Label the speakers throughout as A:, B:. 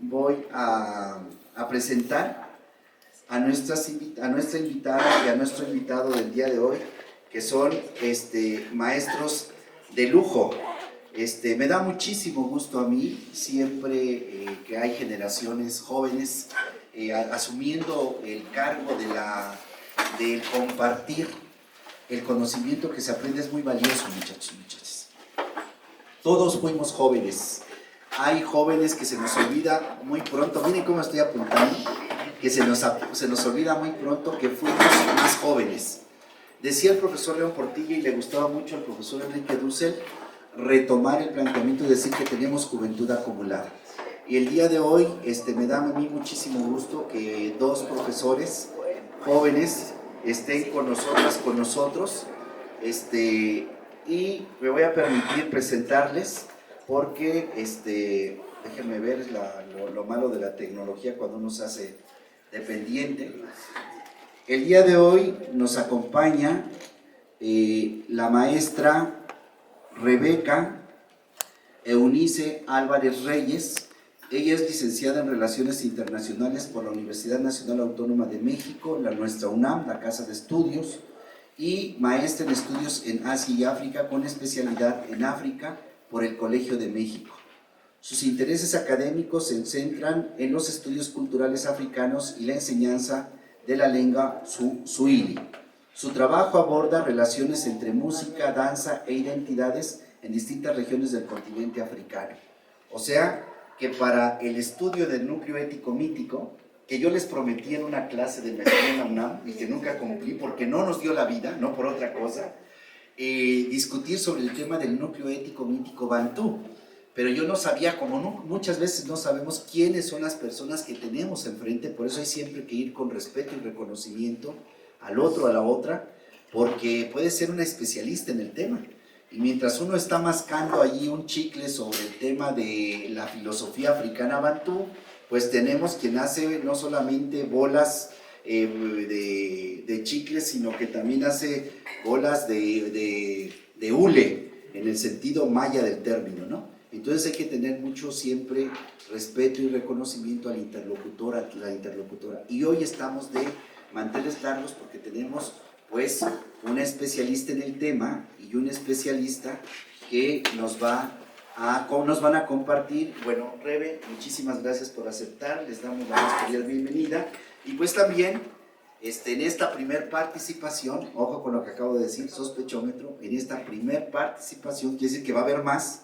A: voy a presentar a nuestra invitada y a nuestro invitado del día de hoy, que son maestros de lujo. Me da muchísimo gusto a mí siempre que hay generaciones jóvenes asumiendo el cargo de compartir el conocimiento que se aprende. Es muy valioso, muchachos y muchachas. Todos fuimos jóvenes. Hay jóvenes que se nos olvida muy pronto, miren cómo estoy apuntando, que se nos olvida muy pronto que fuimos más jóvenes. Decía el profesor León Portilla, y le gustaba mucho al profesor Enrique Dussel, retomar el planteamiento y decir que tenemos juventud acumulada. Y el día de hoy me da a mí muchísimo gusto que dos profesores jóvenes estén con nosotros, y me voy a permitir presentarles porque, déjenme ver lo malo de la tecnología cuando uno se hace dependiente. El día de hoy nos acompaña la maestra Rebeca Eunice Álvarez Reyes. Ella es licenciada en Relaciones Internacionales por la Universidad Nacional Autónoma de México, nuestra UNAM, la Casa de Estudios, y maestra en Estudios en Asia y África con especialidad en África por el Colegio de México. Sus intereses académicos se centran en los estudios culturales africanos y la enseñanza de la lengua Swahili. Su trabajo aborda relaciones entre música, danza e identidades en distintas regiones del continente africano. O sea, que para el estudio del núcleo ético-mítico, que yo les prometí en una clase de maestría en la UNAM y que nunca cumplí porque no nos dio la vida, no por otra cosa, discutir sobre el tema del núcleo ético-mítico bantú. Pero yo no sabía, como muchas veces no sabemos quiénes son las personas que tenemos enfrente, por eso hay siempre que ir con respeto y reconocimiento al otro, a la otra, porque puede ser una especialista en el tema. Y mientras uno está mascando allí un chicle sobre el tema de la filosofía africana bantú, pues tenemos quien hace no solamente bolas de chicles, sino que también hace bolas de hule, en el sentido maya del término, ¿no? Entonces hay que tener mucho siempre respeto y reconocimiento al interlocutor, a la interlocutora. Y hoy estamos de manteles largos porque tenemos pues una especialista en el tema y un especialista que nos van a compartir. Bueno, Rebe, muchísimas gracias por aceptar, les damos la más cordial bienvenida. Y pues también en esta primer participación, ojo con lo que acabo de decir, sospechómetro, en esta primer participación, quiere decir que va a haber más.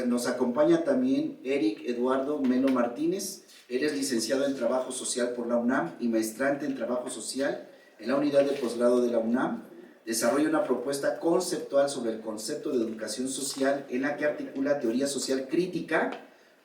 A: Nos acompaña también Eric Eduardo Melo Martínez. Él es licenciado en Trabajo Social por la UNAM y maestrante en Trabajo Social en la unidad de posgrado de la UNAM. Desarrolla una propuesta conceptual sobre el concepto de educación social en la que articula teoría social crítica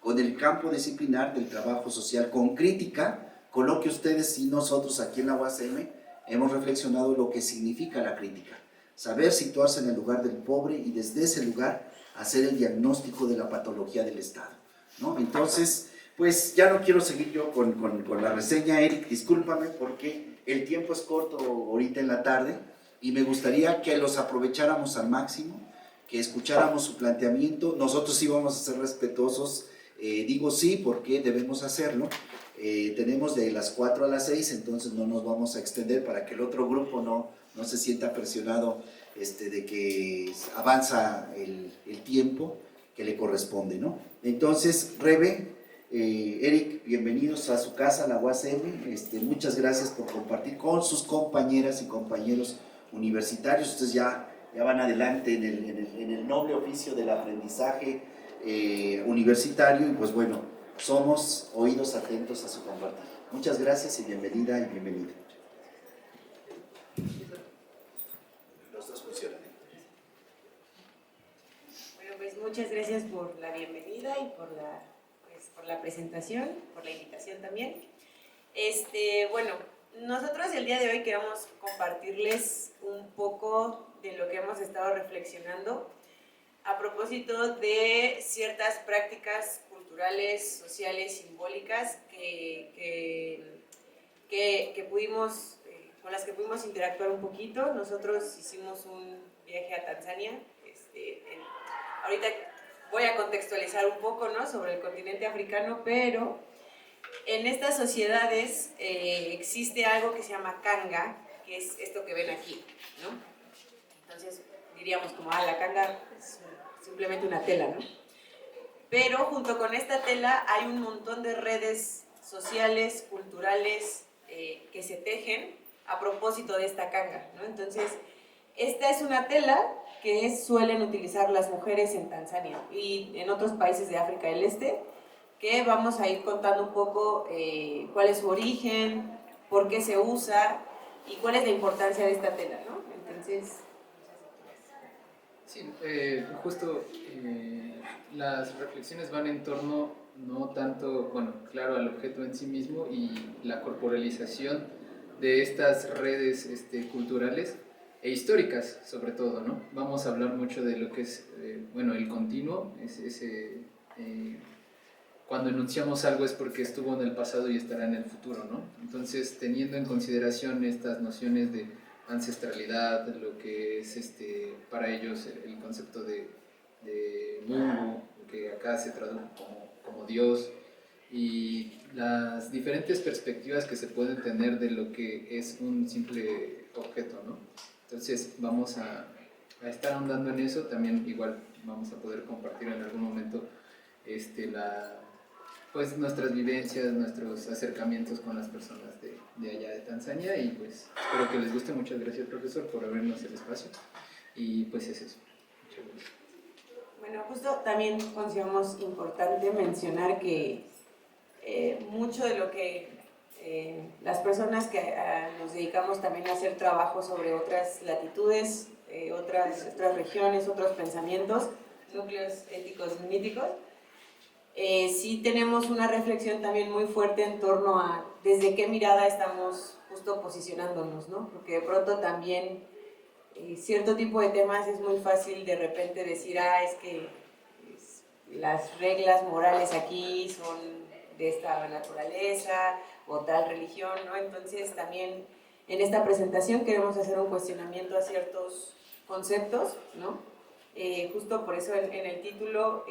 A: con el campo disciplinar del trabajo social con crítica, con lo que ustedes y nosotros aquí en la UASM hemos reflexionado lo que significa la crítica. Saber situarse en el lugar del pobre y desde ese lugar hacer el diagnóstico de la patología del Estado, ¿no? Entonces, pues ya no quiero seguir yo con la reseña, Eric, discúlpame porque el tiempo es corto ahorita en la tarde y me gustaría que los aprovecháramos al máximo, que escucháramos su planteamiento. Nosotros sí vamos a ser respetuosos, digo sí porque debemos hacerlo. Tenemos de las 4 a las 6, entonces no nos vamos a extender para que el otro grupo no se sienta presionado de que avanza el tiempo que le corresponde, ¿no? Entonces, Rebe, Eric, bienvenidos a su casa, la UASM. Muchas gracias por compartir con sus compañeras y compañeros universitarios. Ustedes ya van adelante en el noble oficio del aprendizaje universitario y pues bueno, somos oídos atentos a su compartir. Muchas gracias y bienvenida y bienvenido. Los dos funcionan.
B: Bueno, pues muchas gracias por la bienvenida y por la presentación, por la invitación también. Bueno, nosotros el día de hoy queremos compartirles un poco de lo que hemos estado reflexionando a propósito de ciertas prácticas culturales, sociales, simbólicas con las que pudimos interactuar un poquito. Nosotros hicimos un viaje a Tanzania. Ahorita voy a contextualizar un poco, ¿no?, sobre el continente africano, pero en estas sociedades existe algo que se llama canga, que es esto que ven aquí, ¿no? Entonces diríamos como, la canga es simplemente una tela, ¿no? Pero junto con esta tela hay un montón de redes sociales, culturales, que se tejen a propósito de esta canga, ¿no? Entonces, esta es una tela que suelen utilizar las mujeres en Tanzania y en otros países de África del Este, que vamos a ir contando un poco cuál es su origen, por qué se usa y cuál es la importancia de esta tela, ¿no? Entonces...
C: Sí, justo las reflexiones van en torno no tanto, bueno, claro, al objeto en sí mismo y la corporalización de estas redes culturales e históricas, sobre todo, ¿no? Vamos a hablar mucho de lo que es, bueno, el continuo, cuando enunciamos algo es porque estuvo en el pasado y estará en el futuro, ¿no? Entonces, teniendo en consideración estas nociones de ancestralidad, lo que es para ellos el concepto de Mungu, que acá se traduce como Dios, y las diferentes perspectivas que se pueden tener de lo que es un simple objeto, ¿no? Entonces vamos a estar ahondando en eso, también igual vamos a poder compartir en algún momento pues nuestras vivencias, nuestros acercamientos con las personas de allá de Tanzania, y pues espero que les guste. Muchas gracias, profesor, por abrirnos el espacio, y pues es eso. Muchas gracias.
B: Bueno, justo también consideramos importante mencionar que mucho de lo que las personas que nos dedicamos también a hacer trabajo sobre otras latitudes, otras regiones, otros pensamientos, núcleos éticos míticos, sí tenemos una reflexión también muy fuerte en torno a desde qué mirada estamos justo posicionándonos, ¿no? Porque de pronto también cierto tipo de temas es muy fácil de repente decir, es que las reglas morales aquí son de esta naturaleza o tal religión, ¿no? Entonces también en esta presentación queremos hacer un cuestionamiento a ciertos conceptos, ¿no? Justo por eso en el título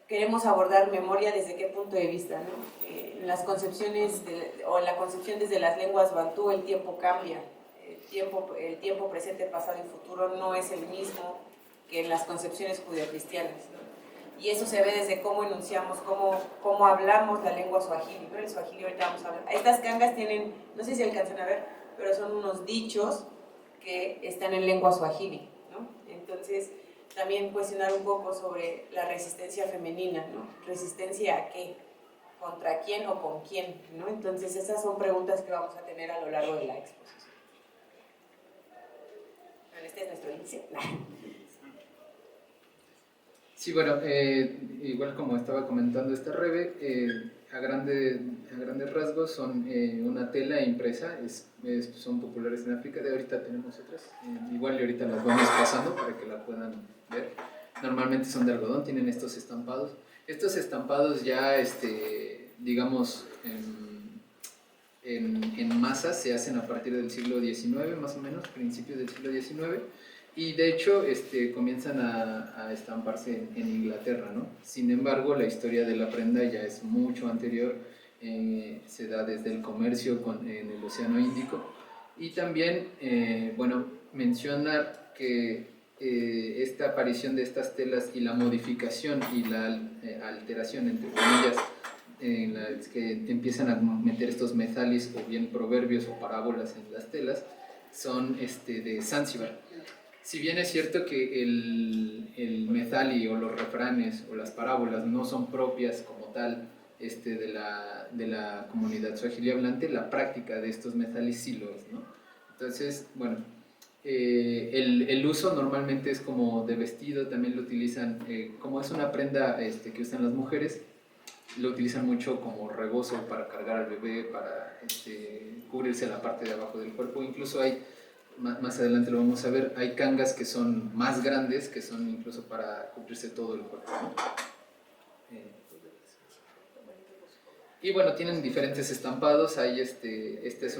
B: queremos abordar memoria desde qué punto de vista, ¿no? En las concepciones o en la concepción desde las lenguas bantú el tiempo cambia, el tiempo presente, pasado y futuro no es el mismo que en las concepciones judeocristianas, ¿no? Y eso se ve desde cómo enunciamos, cómo hablamos la lengua suajili, ¿no? El suajili ahorita vamos a hablar. Estas cangas tienen, no sé si alcanzan a ver, pero son unos dichos que están en lengua suajili, ¿no? Entonces, también cuestionar un poco sobre la resistencia femenina, ¿no? ¿Resistencia a qué? ¿Contra quién o con quién? ¿No? Entonces, esas son preguntas que vamos a tener a lo largo de la exposición. Bueno, este es nuestro índice.
C: Sí, bueno, igual como estaba comentando esta Rebe, a grandes rasgos son una tela impresa, son populares en África. De ahorita tenemos otras, igual y ahorita las vamos pasando para que la puedan ver. Normalmente son de algodón, tienen estos estampados. Estos estampados ya, digamos, en masa se hacen a partir del siglo XIX, más o menos, principios del siglo XIX. Y de hecho comienzan a estamparse en Inglaterra, ¿no? Sin embargo, la historia de la prenda ya es mucho anterior, se da desde el comercio en el Océano Índico. Y también, bueno, mencionar que esta aparición de estas telas y la modificación y la alteración, entre comillas, en las que empiezan a meter estos methalis o bien proverbios o parábolas en las telas, son de Zanzíbar. Si bien es cierto que el methali o los refranes o las parábolas no son propias como tal de la comunidad suajili hablante, la práctica de estos methalis sí lo es, ¿no? Entonces, bueno, el uso normalmente es como de vestido, también lo utilizan, como es una prenda que usan las mujeres, lo utilizan mucho como rebozo para cargar al bebé, para cubrirse la parte de abajo del cuerpo. Incluso hay, más adelante lo vamos a ver, hay cangas que son más grandes, que son incluso para cubrirse todo el cuerpo, ¿no? Y bueno, tienen diferentes estampados. Hay este es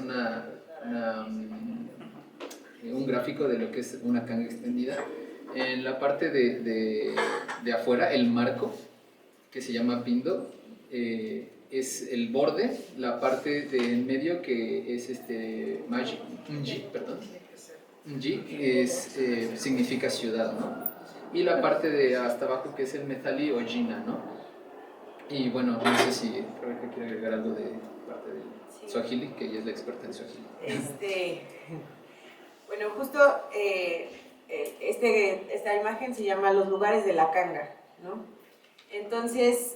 C: un gráfico de lo que es una canga extendida. En la parte de afuera, el marco, que se llama pindo, es el borde, la parte de en medio que es maji, nji, perdón. Nji significa ciudad, ¿no? Y la parte de hasta abajo que es el metali o jina, ¿no? Y bueno, no sé si Rebeca quiere agregar algo de parte del Swahili, que ella es la experta en Swahili.
B: Bueno, justo esta imagen se llama Los lugares de la canga, ¿no? Entonces,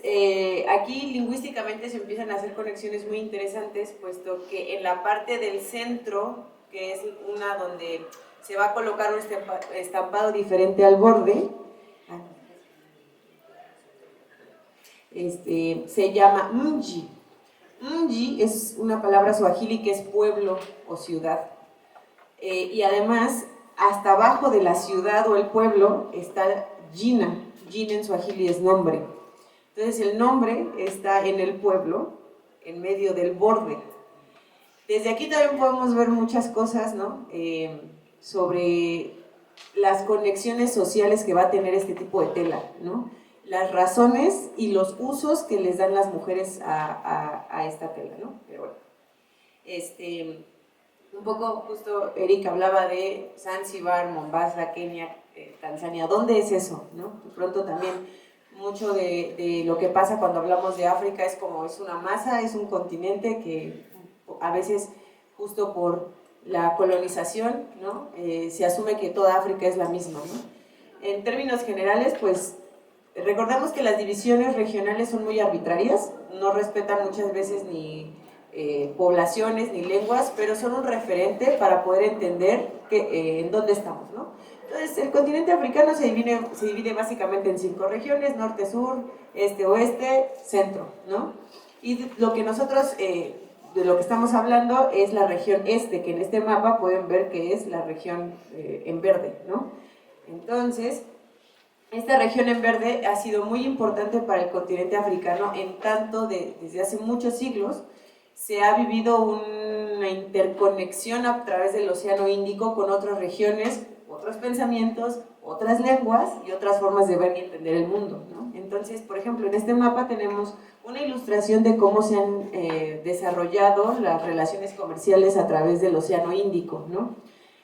B: aquí lingüísticamente se empiezan a hacer conexiones muy interesantes, puesto que en la parte del centro, que es una donde se va a colocar un estampado diferente al borde, se llama mji. Mji es una palabra suajili que es pueblo o ciudad. Y además, hasta abajo de la ciudad o el pueblo está Jina. Jina en suajili es nombre. Entonces el nombre está en el pueblo, en medio del borde. Desde aquí también podemos ver muchas cosas, ¿no? Sobre las conexiones sociales que va a tener este tipo de tela, ¿no? Las razones y los usos que les dan las mujeres a esta tela, ¿no? Pero bueno, un poco justo Eric hablaba de Zanzíbar, Mombasa, Kenia, Tanzania. ¿Dónde es eso, no? De pronto también mucho de lo que pasa cuando hablamos de África es como es una masa, es un continente que a veces justo por la colonización, ¿no? Se asume que toda África es la misma, ¿no? En términos generales, pues recordemos que las divisiones regionales son muy arbitrarias, no respetan muchas veces ni poblaciones ni lenguas, pero son un referente para poder entender en dónde estamos, ¿no? Entonces, el continente africano se divide básicamente en 5 regiones: norte, sur, este, oeste, centro, ¿no? Y lo que nosotros, de lo que estamos hablando es la región este, que en este mapa pueden ver que es la región en verde, ¿no? Entonces, esta región en verde ha sido muy importante para el continente africano en tanto desde hace muchos siglos se ha vivido una interconexión a través del Océano Índico con otras regiones, otros pensamientos, otras lenguas y otras formas de ver y entender el mundo, ¿no? Entonces, por ejemplo, en este mapa tenemos una ilustración de cómo se han desarrollado las relaciones comerciales a través del Océano Índico, ¿no?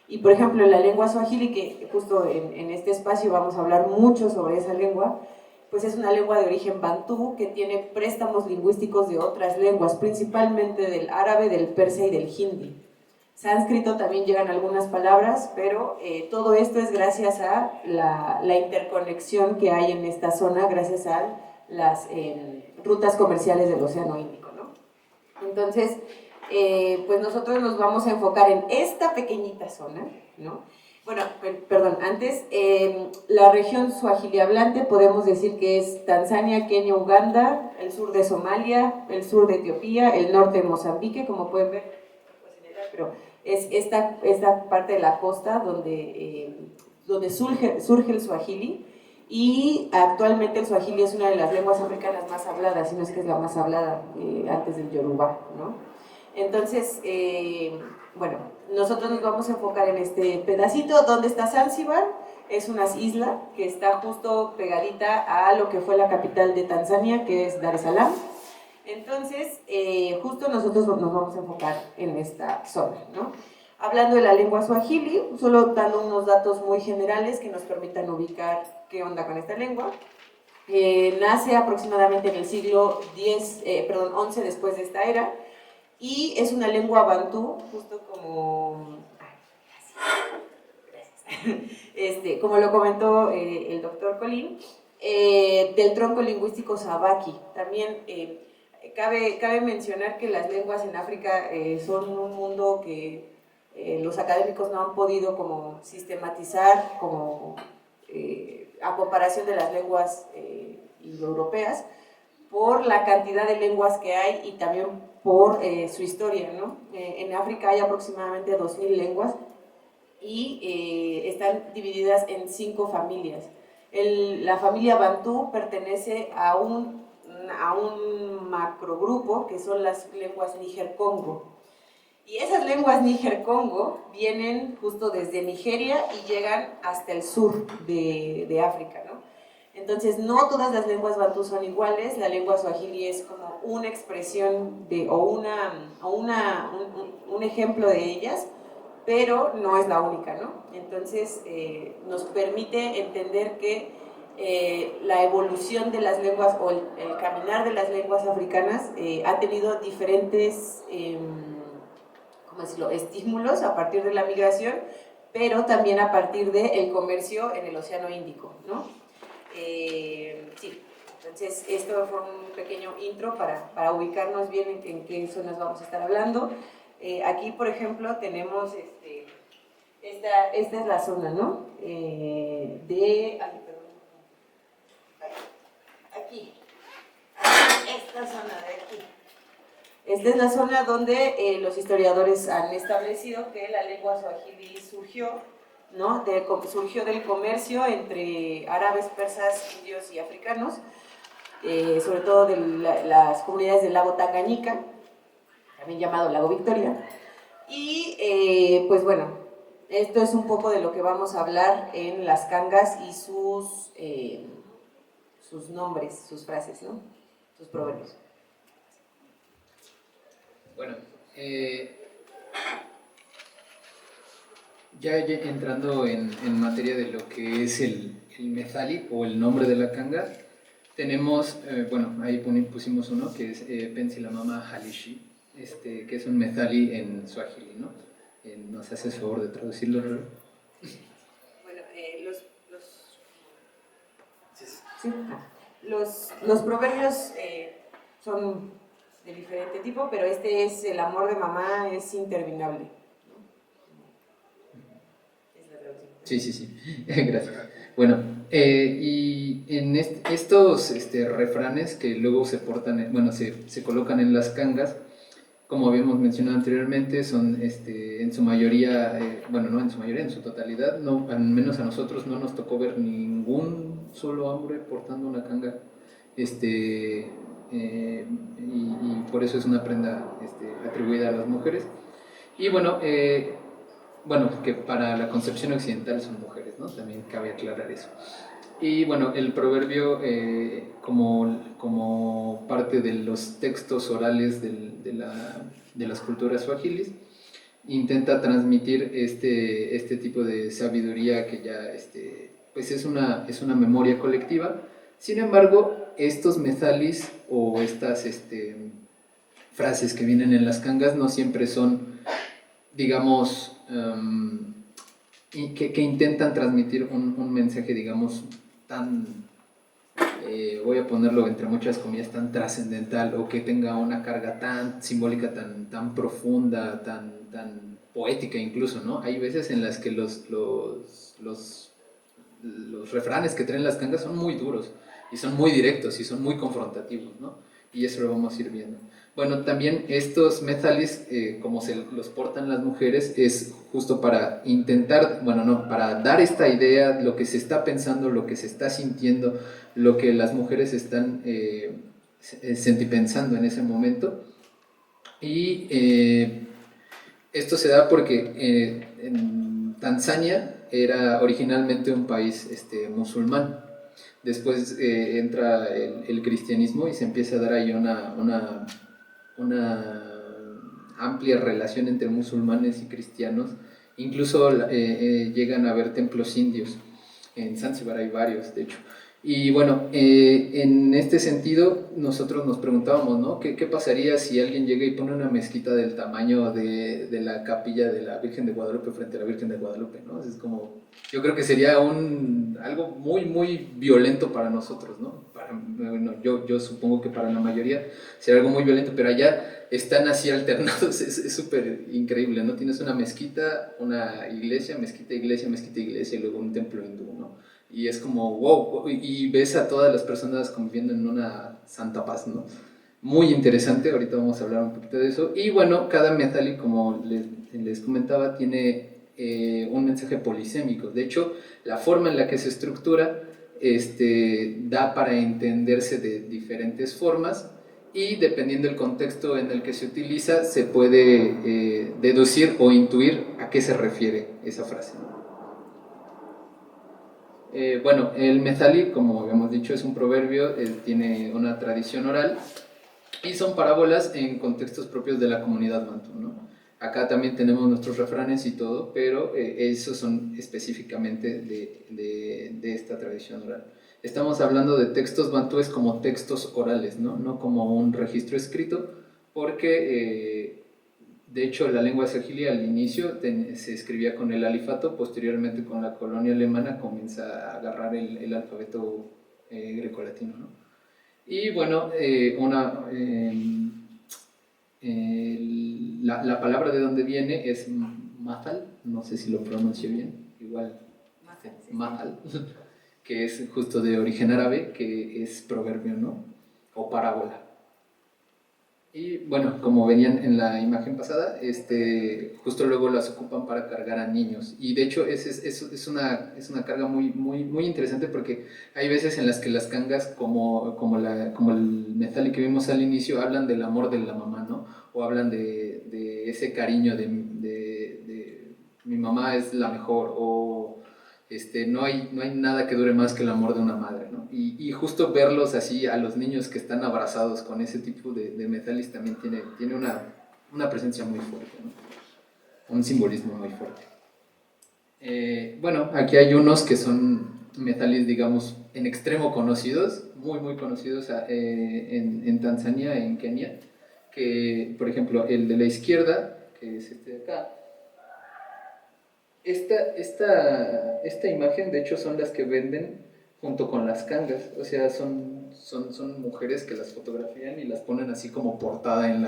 B: Y por ejemplo, en la lengua suajili, que justo en este espacio vamos a hablar mucho sobre esa lengua, pues es una lengua de origen bantú que tiene préstamos lingüísticos de otras lenguas, principalmente del árabe, del persa y del hindi. Sánscrito también llegan algunas palabras, pero todo esto es gracias a la interconexión que hay en esta zona, gracias a las rutas comerciales del Océano Índico, ¿no? Entonces, pues nosotros nos vamos a enfocar en esta pequeñita zona, ¿no? Bueno, perdón, antes, la región suajili hablante podemos decir que es Tanzania, Kenia, Uganda, el sur de Somalia, el sur de Etiopía, el norte de Mozambique, como pueden ver, pero es esta parte de la costa donde surge el suajili, y actualmente el suajili es una de las lenguas africanas más habladas, si no es que es la más hablada antes del yoruba, ¿no? Entonces, bueno, nosotros nos vamos a enfocar en este pedacito. ¿Dónde está Zanzíbar? Es una isla que está justo pegadita a lo que fue la capital de Tanzania, que es Dar es Salaam. Entonces, justo nosotros nos vamos a enfocar en esta zona, ¿no? Hablando de la lengua suajili, solo dando unos datos muy generales que nos permitan ubicar qué onda con esta lengua. Nace aproximadamente en el siglo XI después de esta era, y es una lengua bantú, justo como, como lo comentó el doctor Colín, del tronco lingüístico sabaki. También cabe mencionar que las lenguas en África son un mundo que los académicos no han podido como sistematizar como, a comparación de las lenguas indoeuropeas, por la cantidad de lenguas que hay y también por su historia, ¿no? En África hay aproximadamente 2000 lenguas y están divididas en 5 familias. La familia bantú pertenece a un macrogrupo que son las lenguas Níger-Congo. Y esas lenguas níger-congo vienen justo desde Nigeria y llegan hasta el sur de África, ¿no? Entonces, no todas las lenguas bantú son iguales. La lengua suajili es como una expresión un ejemplo de ellas, pero no es la única, ¿no? Entonces, nos permite entender que la evolución de las lenguas o el caminar de las lenguas africanas ha tenido diferentes ¿cómo decirlo?, estímulos a partir de la migración, pero también a partir del comercio en el Océano Índico, ¿no? Sí, entonces esto fue un pequeño intro para ubicarnos bien en qué zonas vamos a estar hablando. Aquí, por ejemplo, tenemos esta es la zona, ¿no? Aquí, esta zona de aquí. Esta es la zona donde los historiadores han establecido que la lengua suajili surgió, ¿no? Surgió del comercio entre árabes, persas, indios y africanos, sobre todo de las comunidades del lago Tangañica, también llamado lago Victoria. Y pues bueno, esto es un poco de lo que vamos a hablar en las cangas y sus nombres, sus frases, ¿no? Sus proverbios.
C: Bueno, ya entrando en materia de lo que es el methali o el nombre de la canga, tenemos, bueno, ahí pusimos uno que es Pensilamama Halishi, que es un methali en suajili, ¿no? ¿Nos haces favor de traducirlo, Roro?
B: Bueno, los proverbios son de diferente tipo, pero este es: el amor de mamá es interminable, ¿no? Es la traducción.
C: Sí, gracias. Bueno, y en estos refranes que luego se portan, bueno, se colocan en las cangas, como habíamos mencionado anteriormente, son en su mayoría, bueno, no en su mayoría, en su totalidad, no, al menos a nosotros no nos tocó ver ningún solo hombre portando una canga, y por eso es una prenda atribuida a las mujeres. Y bueno, que para la concepción occidental son mujeres, ¿no? También cabe aclarar eso. Y bueno, el proverbio, como parte de los textos orales de las culturas suajilis, intenta transmitir este tipo de sabiduría que ya pues es una memoria colectiva. Sin embargo, estos methalis o estas frases que vienen en las cangas no siempre son, digamos, que intentan transmitir un mensaje, digamos, tan, voy a ponerlo entre muchas comillas, tan trascendental, o que tenga una carga tan simbólica, tan profunda, tan poética incluso, ¿no? Hay veces en las que los refranes que traen las cangas son muy duros, y son muy directos, y son muy confrontativos, ¿no? Y eso lo vamos a ir viendo. Bueno, también estos methalis, como se los portan las mujeres, es justo para intentar, bueno, no, para dar esta idea, lo que se está pensando, lo que se está sintiendo, lo que las mujeres están sentipensando en ese momento. Y esto se da porque en Tanzania era originalmente un país musulmán. Después entra el cristianismo y se empieza a dar ahí una amplia relación entre musulmanes y cristianos. Incluso llegan a haber templos indios. En Zanzíbar hay varios, de hecho. Y bueno, en este sentido nosotros nos preguntábamos, ¿no? ¿Qué pasaría si alguien llega y pone una mezquita del tamaño de la capilla de la Virgen de Guadalupe frente a la Virgen de Guadalupe, ¿no? Es como, yo creo que sería algo muy, muy violento para nosotros, ¿no? Bueno, yo supongo que para la mayoría sería algo muy violento, pero allá están así alternados, es súper increíble, ¿no? Tienes una mezquita, una iglesia, mezquita, iglesia, mezquita, iglesia, y luego un templo hindú, ¿no? Y es como, wow, y ves a todas las personas conviviendo en una santa paz, ¿no? Muy interesante, ahorita vamos a hablar un poquito de eso. Y bueno, cada methali, como les comentaba, tiene un mensaje polisémico. De hecho, la forma en la que se estructura da para entenderse de diferentes formas, y dependiendo del contexto en el que se utiliza, se puede deducir o intuir a qué se refiere esa frase. Bueno, el methali, como habíamos dicho, es un proverbio, tiene una tradición oral y son parábolas en contextos propios de la comunidad bantú, ¿no? Acá también tenemos nuestros refranes y todo, pero esos son específicamente de esta tradición oral. Estamos hablando de textos bantúes como textos orales, ¿no? No como un registro escrito, porque de hecho la lengua sahili al inicio se escribía con el alifato, posteriormente con la colonia alemana comienza a agarrar el alfabeto grecolatino, ¿no? Y bueno, la palabra de donde viene es mathal, no sé si lo pronuncio bien, igual mathal, que es justo de origen árabe, que es proverbio, ¿no? O parábola. Y bueno, como venían en la imagen pasada, justo luego las ocupan para cargar a niños. Y de hecho es una carga muy interesante, porque hay veces en las que las cangas, como el methali que vimos al inicio, hablan del amor de la mamá, ¿no? O hablan de ese cariño de mi mamá es la mejor, o no hay nada que dure más que el amor de una madre, ¿no? Y justo verlos así, a los niños que están abrazados con ese tipo de methalis, también tiene una presencia muy fuerte, ¿no? Un simbolismo muy fuerte. Bueno, aquí hay unos que son methalis, digamos, en extremo conocidos, muy conocidos en Tanzania, en Kenia, que, por ejemplo, el de la izquierda, que es este de acá, esta imagen, de hecho, son las que venden junto con las cangas. O sea, son mujeres que las fotografían y las ponen así como portada en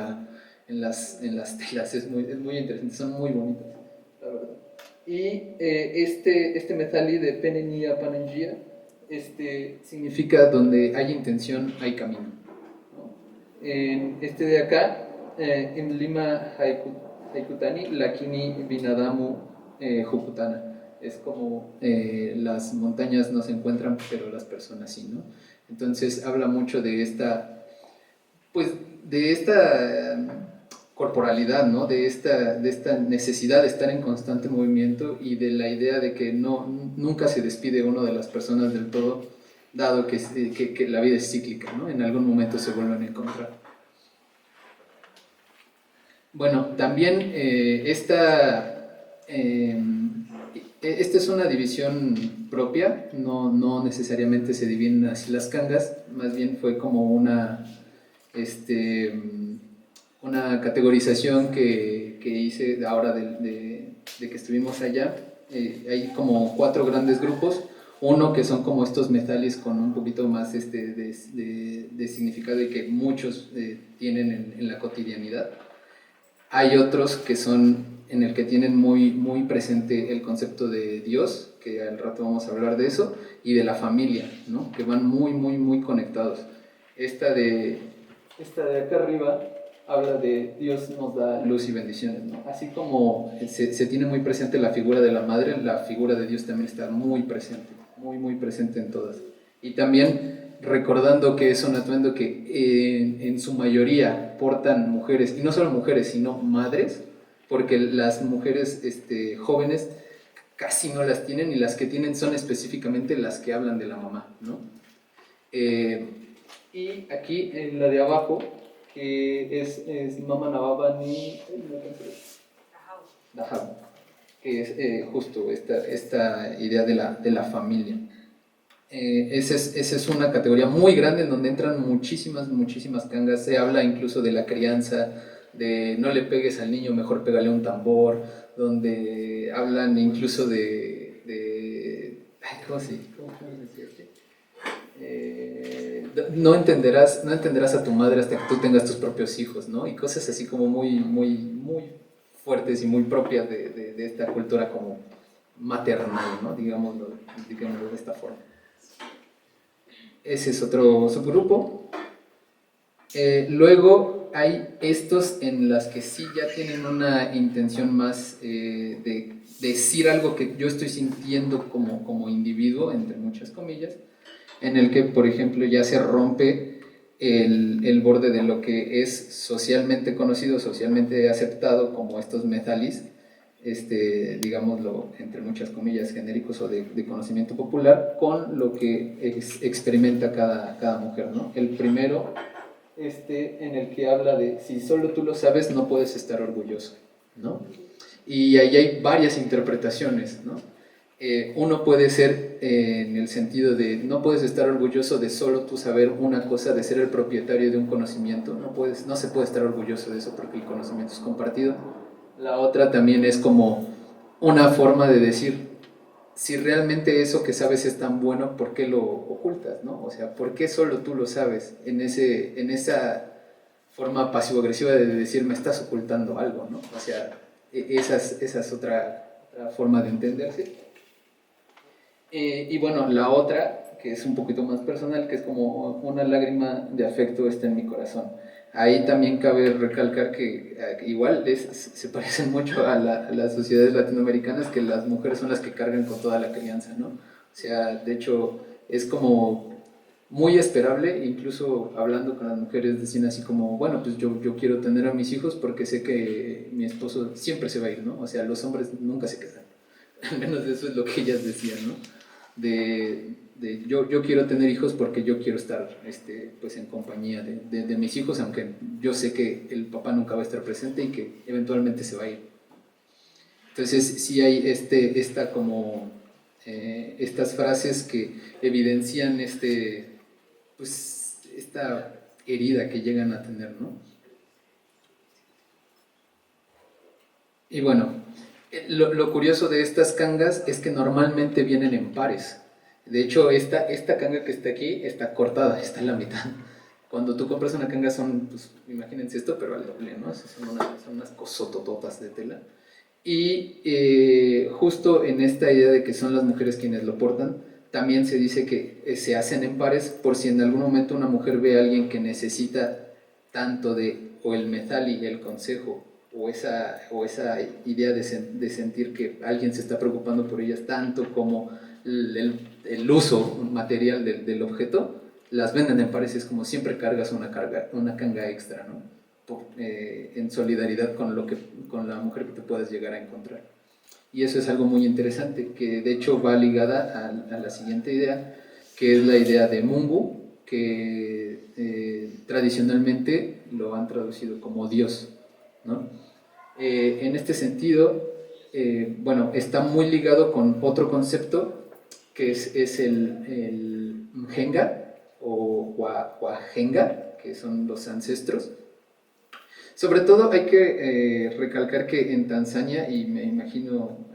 C: las telas. Es muy interesante, son muy bonitas, la verdad. Y este methali de Penenia Panengia significa donde hay intención, hay camino, ¿no? En este de acá, en Lima Haikutani, Lakini Binadamu Juputana. Es como las montañas no se encuentran, pero las personas sí, ¿no? Entonces habla mucho de esta, pues, de esta corporalidad, ¿no? De esta necesidad de estar en constante movimiento, y de la idea de que nunca se despide uno de las personas del todo, dado que la vida es cíclica, ¿no? En algún momento se vuelven a encontrar. Bueno, también esta es una división propia, no necesariamente se dividen así las cangas, más bien fue como una categorización que hice ahora de que estuvimos allá. Hay como 4 grandes grupos. Uno que son como estos methalis con un poquito más de significado, y que muchos tienen en la cotidianidad. Hay otros que son en el que tienen muy presente el concepto de Dios, que al rato vamos a hablar de eso, y de la familia, ¿no? Que van muy conectados. Esta de acá arriba habla de Dios nos da luz y bendiciones, ¿no? Así como se tiene muy presente la figura de la madre, la figura de Dios también está muy presente, muy presente en todas. Y también recordando que es un atuendo que en su mayoría portan mujeres, y no solo mujeres, sino madres, porque las mujeres jóvenes casi no las tienen, y las que tienen son específicamente las que hablan de la mamá, ¿no? Y aquí en la de abajo, que es Mama Nababani Dahab, que es justo esta idea de la familia. Esa es una categoría muy grande en donde entran muchísimas cangas. Se habla incluso de la crianza, de no le pegues al niño, mejor pégale un tambor, donde hablan incluso ¿cómo decirte? No entenderás a tu madre hasta que tú tengas tus propios hijos, ¿no? Y cosas así como muy fuertes y muy propias de esta cultura como maternal, ¿no? Digámoslo de esta forma. Ese es otro subgrupo. Luego hay estos en las que sí ya tienen una intención más de decir algo que yo estoy sintiendo como individuo, entre muchas comillas, en el que, por ejemplo, ya se rompe el borde de lo que es socialmente conocido, socialmente aceptado como estos methalis, digámoslo entre muchas comillas, genéricos o de conocimiento popular, con lo que experimenta cada mujer, ¿no? El primero, en el que habla de si solo tú lo sabes, no puedes estar orgulloso, ¿no? Y ahí hay varias interpretaciones, ¿no? Uno puede ser en el sentido de no puedes estar orgulloso de solo tú saber una cosa, de ser el propietario de un conocimiento, no se puede estar orgulloso de eso porque el conocimiento es compartido. La otra también es como una forma de decir, si realmente eso que sabes es tan bueno, ¿por qué lo ocultas, no? O sea, ¿por qué solo tú lo sabes? En esa forma pasivo-agresiva de decir, me estás ocultando algo, ¿no? O sea, esa es otra forma de entenderse. Y bueno, la otra, que es un poquito más personal, que es como una lágrima de afecto está en mi corazón. Ahí también cabe recalcar que igual se parecen mucho a las sociedades latinoamericanas, que las mujeres son las que cargan con toda la crianza, ¿no? O sea, de hecho, es como muy esperable, incluso hablando con las mujeres decían así como, bueno, pues yo quiero tener a mis hijos porque sé que mi esposo siempre se va a ir, ¿no? O sea, los hombres nunca se quedan. Al menos eso es lo que ellas decían, ¿no? Yo quiero tener hijos porque yo quiero estar pues en compañía de mis hijos, aunque yo sé que el papá nunca va a estar presente y que eventualmente se va a ir. Entonces sí hay estas frases que evidencian pues esta herida que llegan a tener, ¿no? Y bueno, lo curioso de estas cangas es que normalmente vienen en pares. De hecho, esta canga que está aquí está cortada, está en la mitad. Cuando tú compras una canga son, pues, imagínense esto, pero al doble, ¿no? Son unas cosotototas de tela. Y justo en esta idea de que son las mujeres quienes lo portan, también se dice que se hacen en pares por si en algún momento una mujer ve a alguien que necesita tanto de o el metal y el consejo o esa idea de sentir que alguien se está preocupando por ellas tanto como el uso material del objeto, las venden en pares, es como siempre cargas una canga extra, ¿no? En solidaridad con la mujer que te puedas llegar a encontrar. Y eso es algo muy interesante, que de hecho va ligada a la siguiente idea, que es la idea de Mungu, que tradicionalmente lo han traducido como Dios, ¿no? En este sentido, bueno, está muy ligado con otro concepto, que es el Mhenga o Wahenga, que son los ancestros. Sobre todo hay que recalcar que en Tanzania, y me imagino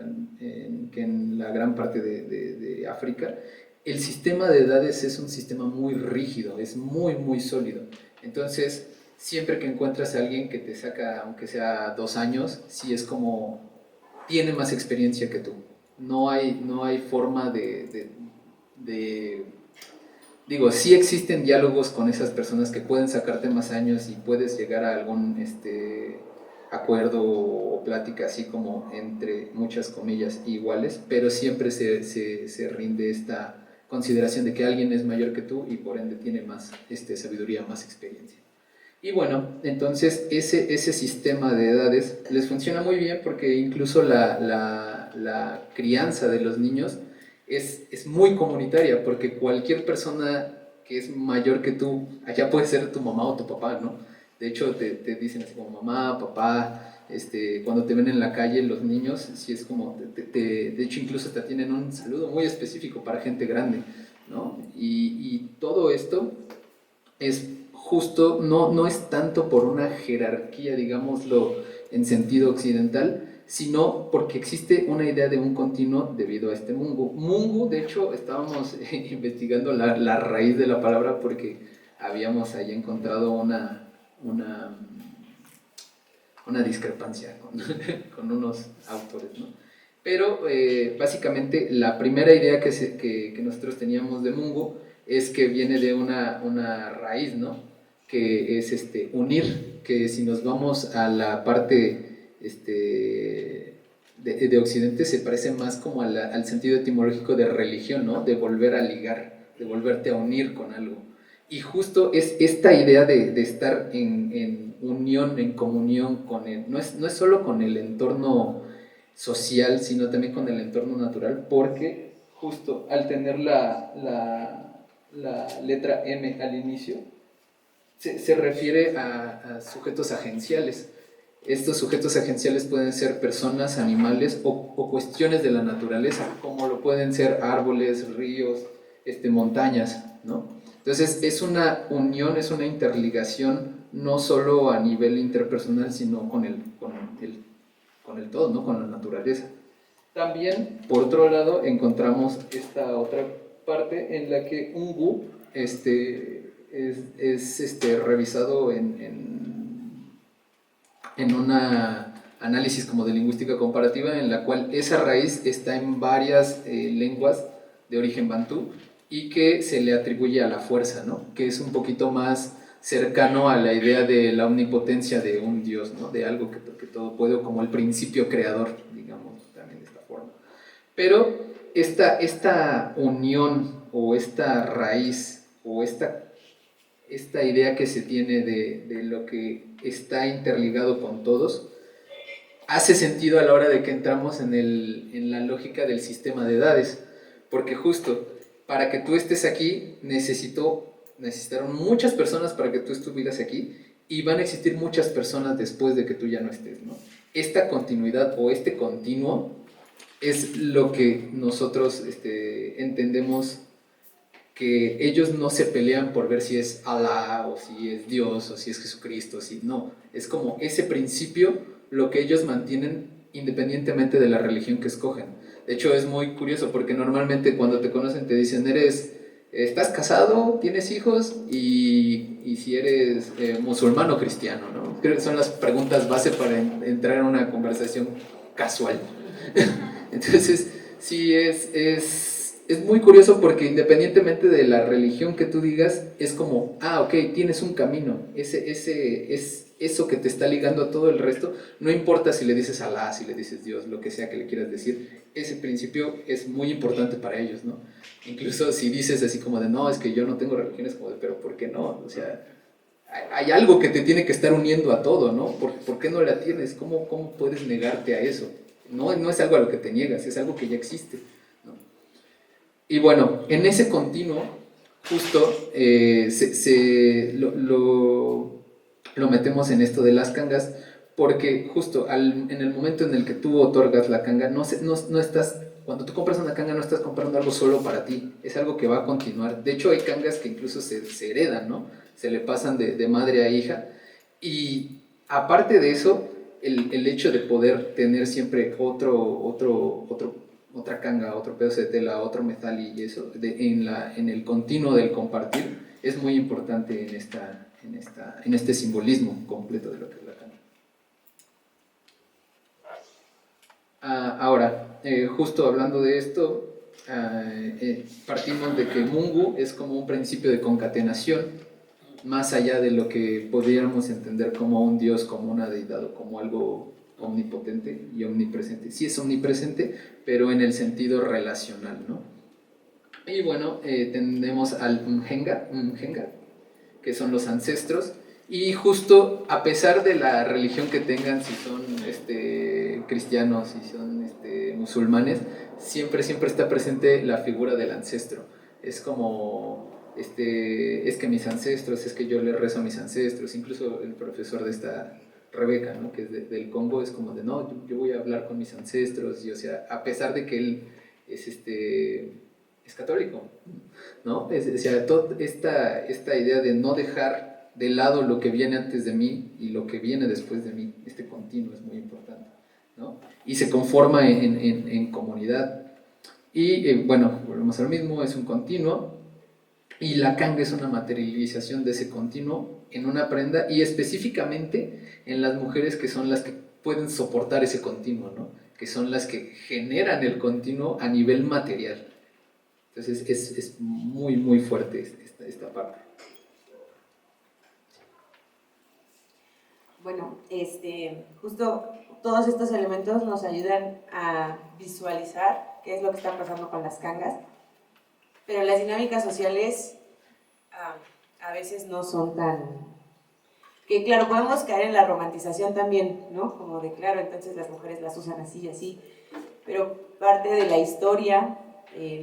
C: que en la gran parte de África, el sistema de edades es un sistema muy rígido, es muy, muy sólido. Entonces, siempre que encuentras a alguien que te saca, aunque sea 2 años, sí es como, tiene más experiencia que tú. No hay forma digo, sí existen diálogos con esas personas que pueden sacarte más años y puedes llegar a algún acuerdo o plática así como entre muchas comillas iguales, pero siempre se rinde esta consideración de que alguien es mayor que tú y por ende tiene más sabiduría, más experiencia. Y bueno, entonces ese sistema de edades les funciona muy bien porque incluso la crianza de los niños es muy comunitaria, porque cualquier persona que es mayor que tú, allá puede ser tu mamá o tu papá, ¿no? De hecho, te dicen así como mamá, papá, cuando te ven en la calle los niños, sí es como, de hecho incluso te tienen un saludo muy específico para gente grande, ¿no? Y todo esto es justo, no es tanto por una jerarquía, digámoslo, en sentido occidental, sino porque existe una idea de un continuo debido a este Mungu. Mungu, de hecho, estábamos investigando la raíz de la palabra porque habíamos ahí encontrado una discrepancia con unos autores, ¿no? Pero básicamente la primera idea que nosotros teníamos de Mungu es que viene de una raíz, ¿no? Que es unir, que si nos vamos a la parte de Occidente se parece más como al sentido etimológico de religión, ¿no? De volver a ligar, de volverte a unir con algo. Y justo es esta idea de estar en unión, en comunión con él. No es solo con el entorno social, sino también con el entorno natural, porque justo al tener la letra M al inicio, se refiere a sujetos agenciales. Estos sujetos agenciales pueden ser personas, animales o cuestiones de la naturaleza, como lo pueden ser árboles, ríos, montañas, ¿no? Entonces es una unión, es una interligación, no solo a nivel interpersonal, sino con el todo, ¿no? Con la naturaleza. También, por otro lado, encontramos esta otra parte en la que un gu es revisado en un análisis como de lingüística comparativa, en la cual esa raíz está en varias lenguas de origen bantú y que se le atribuye a la fuerza, ¿no? Que es un poquito más cercano a la idea de la omnipotencia de un Dios, ¿no? De algo que todo puede, o como el principio creador, digamos, también de esta forma. Pero esta unión o esta raíz o esta idea que se tiene de lo que está interligado con todos, hace sentido a la hora de que entramos en la lógica del sistema de edades, porque justo para que tú estés aquí necesitaron muchas personas para que tú estuvieras aquí, y van a existir muchas personas después de que tú ya no estés, ¿no? Esta continuidad o este continuo es lo que nosotros entendemos, que ellos no se pelean por ver si es Alá o si es Dios o si es Jesucristo, no, es como ese principio lo que ellos mantienen independientemente de la religión que escogen. De hecho es muy curioso porque normalmente cuando te conocen te dicen, ¿estás casado? ¿Tienes hijos? Y si eres musulmán o cristiano, ¿no? Creo que son las preguntas base para entrar en una conversación casual. Entonces, sí, es muy curioso porque independientemente de la religión que tú digas, es como, ok, tienes un camino, es eso que te está ligando a todo el resto, no importa si le dices Alá, si le dices Dios, lo que sea que le quieras decir, ese principio es muy importante para ellos, ¿no? Incluso si dices así como de, no, es que yo no tengo religión, es como de, pero ¿por qué no? O sea, hay algo que te tiene que estar uniendo a todo, ¿no? ¿Por qué no la tienes? ¿Cómo puedes negarte a eso? No es algo a lo que te niegas, es algo que ya existe, ¿no? Y bueno, en ese continuo, justo lo metemos en esto de las cangas, porque justo en el momento en el que tú otorgas la canga, no estás, cuando tú compras una canga no estás comprando algo solo para ti, es algo que va a continuar. De hecho hay cangas que incluso se heredan, ¿no? Se le pasan de madre a hija, y aparte de eso, el hecho de poder tener siempre otra canga, otro pedazo de tela, otro metal y eso, en el continuo del compartir, es muy importante en este simbolismo completo de lo que es la canga. Ahora, justo hablando de esto, partimos de que Mungu es como un principio de concatenación, más allá de lo que podríamos entender como un Dios, como una deidad o como algo omnipotente y omnipresente. Sí es omnipresente, pero en el sentido relacional, ¿no? Y bueno, tenemos al Mhenga, que son los ancestros, y justo a pesar de la religión que tengan, si son cristianos, si son musulmanes, siempre está presente la figura del ancestro. Es como es que mis ancestros, es que yo le rezo a mis ancestros. Incluso el profesor de esta Rebeca, ¿no? Que es del Congo, es como de, no, yo voy a hablar con mis ancestros, y o sea, a pesar de que él es católico, ¿no? O sea, toda esta idea de no dejar de lado lo que viene antes de mí y lo que viene después de mí, este continuo es muy importante, ¿no? Y se conforma en comunidad. Y bueno, volvemos a lo mismo, es un continuo. Y la canga es una materialización de ese continuo en una prenda, y específicamente en las mujeres que son las que pueden soportar ese continuo, ¿no? Que son las que generan el continuo a nivel material. Entonces es muy, muy fuerte esta parte.
B: Bueno, justo todos estos elementos nos ayudan a visualizar qué es lo que está pasando con las cangas. Pero las dinámicas sociales a veces no son tan... Que claro, podemos caer en la romantización también, ¿no? Como de, claro, entonces las mujeres las usan así y así, pero parte de la historia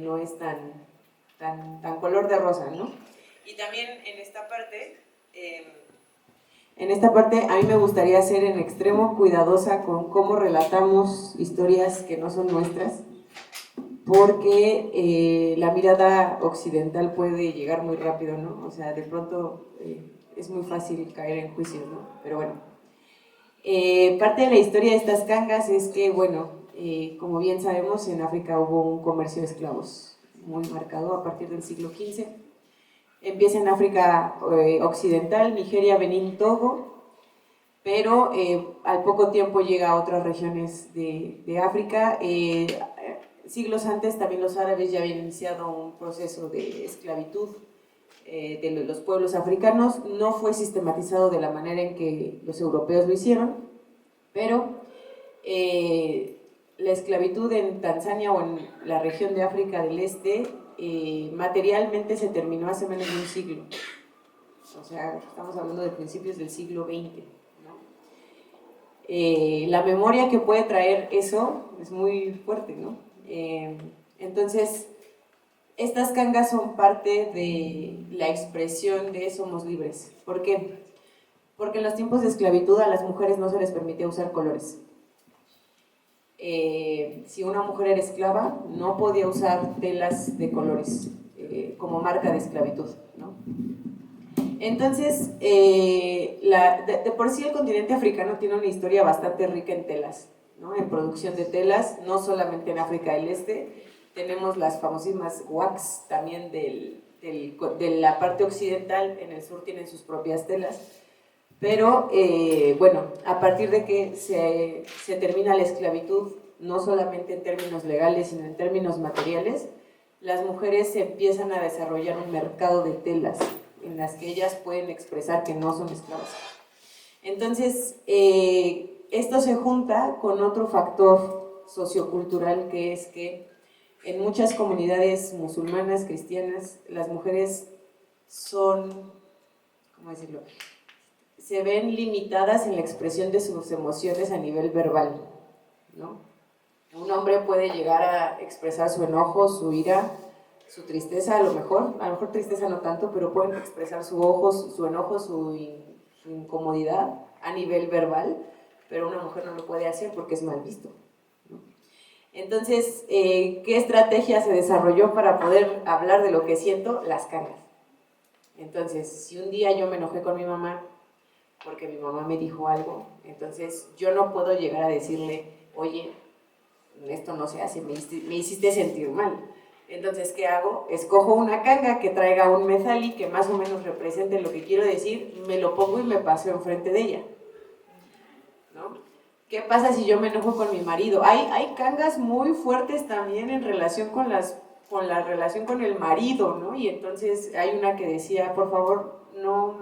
B: no es tan color de rosa, ¿no? Y también en esta parte a mí me gustaría ser en extremo cuidadosa con cómo relatamos historias que no son nuestras, porque la mirada occidental puede llegar muy rápido, ¿no? O sea, de pronto es muy fácil caer en juicios, ¿no? Pero bueno, parte de la historia de estas cangas es que, bueno, como bien sabemos, en África hubo un comercio de esclavos muy marcado a partir del siglo XV. Empieza en África Occidental, Nigeria, Benín, Togo, pero al poco tiempo llega a otras regiones de África. Siglos antes también los árabes ya habían iniciado un proceso de esclavitud de los pueblos africanos. No fue sistematizado de la manera en que los europeos lo hicieron, pero la esclavitud en Tanzania o en la región de África del Este materialmente se terminó hace menos de un siglo. O sea, estamos hablando de principios del siglo XX, ¿no? La memoria que puede traer eso es muy fuerte, ¿no? Entonces, estas cangas son parte de la expresión de somos libres. ¿Por qué? Porque en los tiempos de esclavitud a las mujeres no se les permitía usar colores. Si una mujer era esclava, no podía usar telas de colores como marca de esclavitud, ¿no? Entonces, de por sí el continente africano tiene una historia bastante rica en telas, ¿no? En producción de telas, no solamente en África del Este, tenemos las famosísimas wax también de la parte occidental, en el sur tienen sus propias telas, pero bueno, a partir de que se termina la esclavitud, no solamente en términos legales, sino en términos materiales, las mujeres empiezan a desarrollar un mercado de telas en las que ellas pueden expresar que no son esclavas. Entonces, esto se junta con otro factor sociocultural, que es que en muchas comunidades musulmanas, cristianas, las mujeres son, ¿cómo decirlo?, se ven limitadas en la expresión de sus emociones a nivel verbal, ¿no? Un hombre puede llegar a expresar su enojo, su ira, su tristeza, a lo mejor tristeza no tanto, pero pueden expresar su enojo, su incomodidad a nivel verbal, pero una mujer no lo puede hacer porque es mal visto, ¿no? Entonces, ¿qué estrategia se desarrolló para poder hablar de lo que siento? Las cangas. Entonces, si un día yo me enojé con mi mamá porque mi mamá me dijo algo, entonces yo no puedo llegar a decirle, oye, esto no se hace, me hiciste sentir mal. Entonces, ¿qué hago? Escojo una canga que traiga un mezali que más o menos represente lo que quiero decir, me lo pongo y me paseo enfrente de ella, ¿no? ¿Qué pasa si yo me enojo con mi marido? Hay cangas muy fuertes también en relación con la relación con el marido, ¿no? Y entonces hay una que decía, por favor no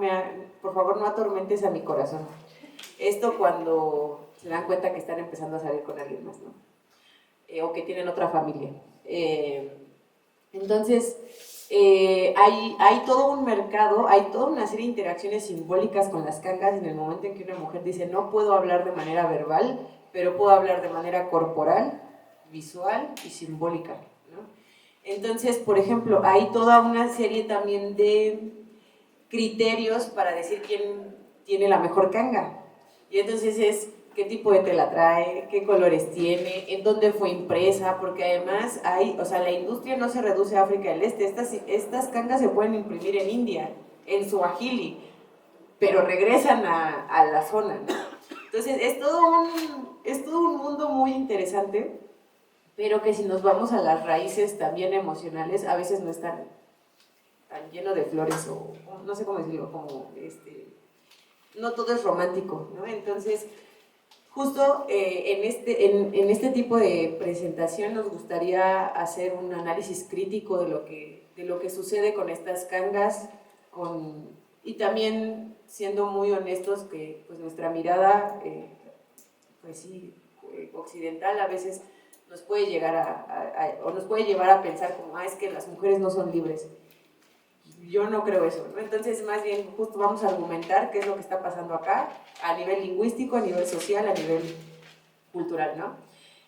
B: atormentes a mi corazón. Esto cuando se dan cuenta que están empezando a salir con alguien más, ¿no? O que tienen otra familia. Entonces, hay todo un mercado, hay toda una serie de interacciones simbólicas con las cangas en el momento en que una mujer dice, no puedo hablar de manera verbal, pero puedo hablar de manera corporal, visual y simbólica, ¿no? Entonces, por ejemplo, hay toda una serie también de criterios para decir quién tiene la mejor canga. Y entonces es qué tipo de tela trae, qué colores tiene, en dónde fue impresa, porque además la industria no se reduce a África del Este, estas cangas se pueden imprimir en India, en Swahili, pero regresan a la zona, ¿no? Entonces es todo un mundo muy interesante, pero que si nos vamos a las raíces también emocionales, a veces no es tan lleno de flores, o no sé cómo decirlo, como no todo es romántico, ¿no? Entonces, justo en este tipo de presentación nos gustaría hacer un análisis crítico de lo que sucede con estas cangas, y también siendo muy honestos que pues, nuestra mirada, pues sí, occidental a veces nos puede llegar nos puede llevar a pensar como, es que las mujeres no son libres. yo no creo eso, ¿no? Entonces, más bien, justo vamos a argumentar qué es lo que está pasando acá, a nivel lingüístico, a nivel social, a nivel cultural, ¿no?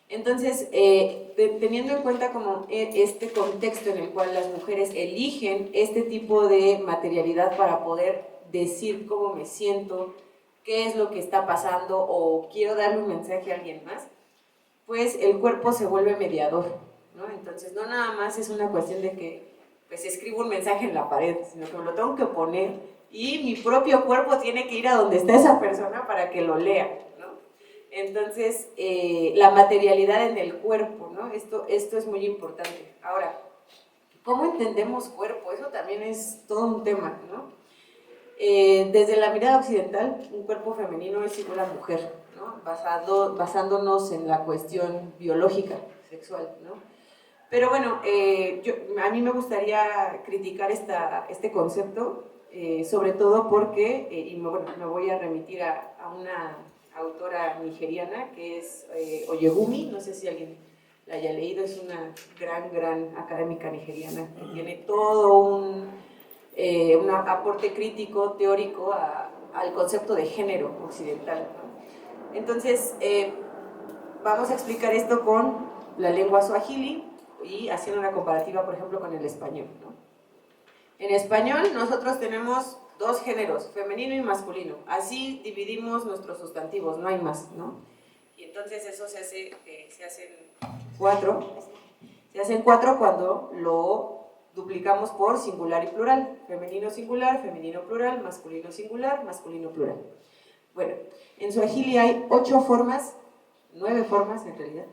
B: Entonces, teniendo en cuenta como este contexto en el cual las mujeres eligen este tipo de materialidad para poder decir cómo me siento, qué es lo que está pasando o quiero darle un mensaje a alguien más, pues el cuerpo se vuelve mediador, ¿no? Entonces, no nada más es una cuestión de que pues escribo un mensaje en la pared, sino que me lo tengo que poner y mi propio cuerpo tiene que ir a donde está esa persona para que lo lea, ¿no? Entonces, la materialidad en el cuerpo, ¿no? Esto es muy importante. Ahora, ¿cómo entendemos cuerpo? Eso también es todo un tema, ¿no? Desde la mirada occidental, un cuerpo femenino es igual a mujer, ¿no? Basándonos en la cuestión biológica, sexual, ¿no? Pero bueno, a mí me gustaría criticar este concepto, sobre todo porque, me voy a remitir a una autora nigeriana que es Oyegumi, no sé si alguien la haya leído, es una gran académica nigeriana que tiene todo un aporte crítico, teórico al concepto de género occidental, ¿no? Entonces, vamos a explicar esto con la lengua suajili y haciendo una comparativa, por ejemplo, con el español, ¿no? En español nosotros tenemos dos géneros, femenino y masculino. Así dividimos nuestros sustantivos, no hay más, ¿no? Y entonces eso se hacen cuatro. Se hacen cuatro cuando lo duplicamos por singular y plural. Femenino singular, femenino plural, masculino singular, masculino plural. Bueno, en suajili hay 8 formas, 9 formas en realidad,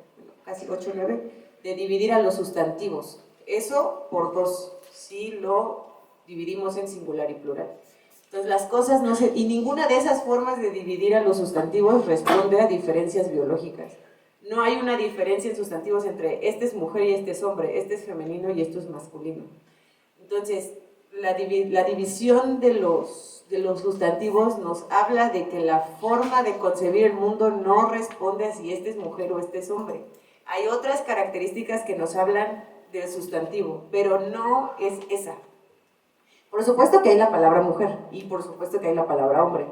B: casi 8 o 9, de dividir a los sustantivos. Eso por 2, si lo dividimos en singular y plural. Entonces las cosas no se... Y ninguna de esas formas de dividir a los sustantivos responde a diferencias biológicas. No hay una diferencia en sustantivos entre este es mujer y este es hombre, este es femenino y esto es masculino. Entonces, la división de los sustantivos nos habla de que la forma de concebir el mundo no responde a si este es mujer o este es hombre. Hay otras características que nos hablan del sustantivo, pero no es esa. Por supuesto que hay la palabra mujer y por supuesto que hay la palabra hombre,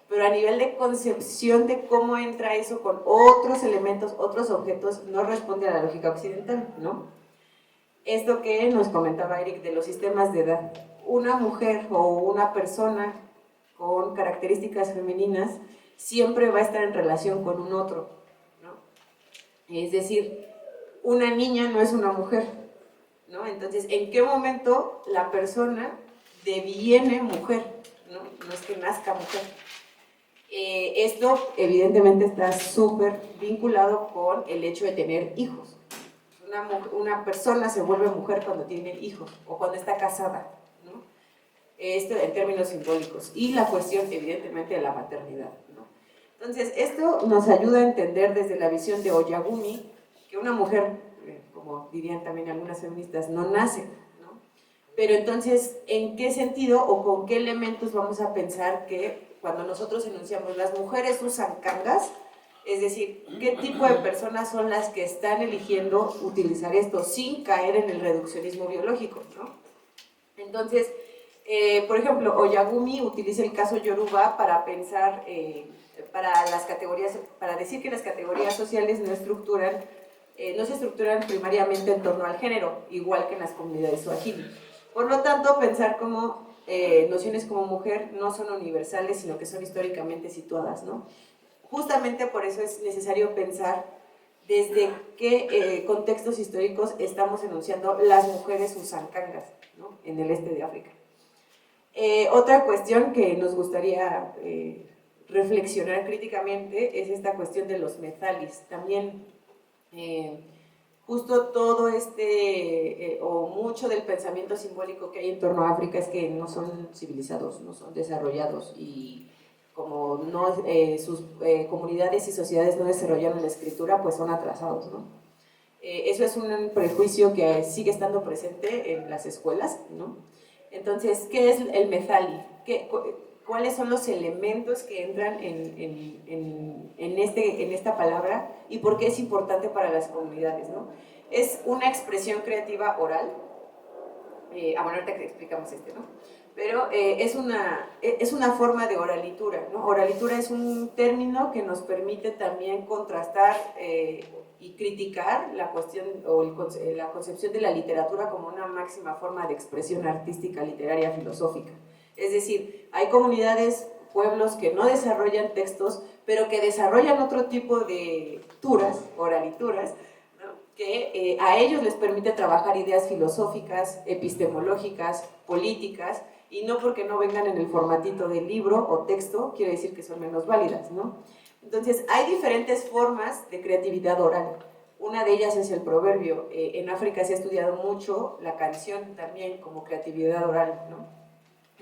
B: pero a nivel de concepción de cómo entra eso con otros elementos, otros objetos, no responde a la lógica occidental, ¿no? Esto que nos comentaba Eric de los sistemas de edad. Una mujer o una persona con características femeninas siempre va a estar en relación con un otro, ¿no? Es decir, una niña no es una mujer, ¿no? Entonces, ¿en qué momento la persona deviene mujer? ¿No? No es que nazca mujer. Esto evidentemente está súper vinculado con el hecho de tener hijos. Una persona se vuelve mujer cuando tiene hijos o cuando está casada, ¿no? Esto en términos simbólicos. Y la cuestión, evidentemente, de la maternidad, ¿no? Entonces, esto nos ayuda a entender desde la visión de Oyagumi que una mujer, como dirían también algunas feministas, no nace, ¿no? Pero entonces, ¿en qué sentido o con qué elementos vamos a pensar que cuando nosotros enunciamos las mujeres usan cangas? Es decir, ¿qué tipo de personas son las que están eligiendo utilizar esto sin caer en el reduccionismo biológico, ¿no? Entonces, por ejemplo, Oyagumi utiliza el caso Yoruba para pensar, para decir que las categorías sociales no se estructuran primariamente en torno al género, igual que en las comunidades suajili. Por lo tanto, pensar como nociones como mujer no son universales, sino que son históricamente situadas, ¿no? Justamente por eso es necesario pensar desde qué contextos históricos estamos enunciando las mujeres usan cangas, ¿no? En el este de África. Otra cuestión que nos gustaría reflexionar críticamente es esta cuestión de los methalis. También justo todo o mucho del pensamiento simbólico que hay en torno a África es que no son civilizados, no son desarrollados y como sus comunidades y sociedades no desarrollaron la escritura, pues son atrasados, ¿no? Eso es un prejuicio que sigue estando presente en las escuelas, ¿no? Entonces, ¿qué es el methali? ¿Cuáles son los elementos que entran en esta palabra y por qué es importante para las comunidades, ¿no? Es una expresión creativa oral bueno, ahorita que explicamos ¿no? Pero es una forma de oralitura, ¿no? Oralitura es un término que nos permite también contrastar y criticar la cuestión o la concepción de la literatura como una máxima forma de expresión artística, literaria, filosófica. Es decir, hay comunidades, pueblos que no desarrollan textos, pero que desarrollan otro tipo de oralituras, ¿no? Que a ellos les permite trabajar ideas filosóficas, epistemológicas, políticas, y no porque no vengan en el formatito del libro o texto, quiere decir que son menos válidas, ¿no? Entonces, hay diferentes formas de creatividad oral. Una de ellas es el proverbio. En África se ha estudiado mucho la canción también como creatividad oral, ¿no?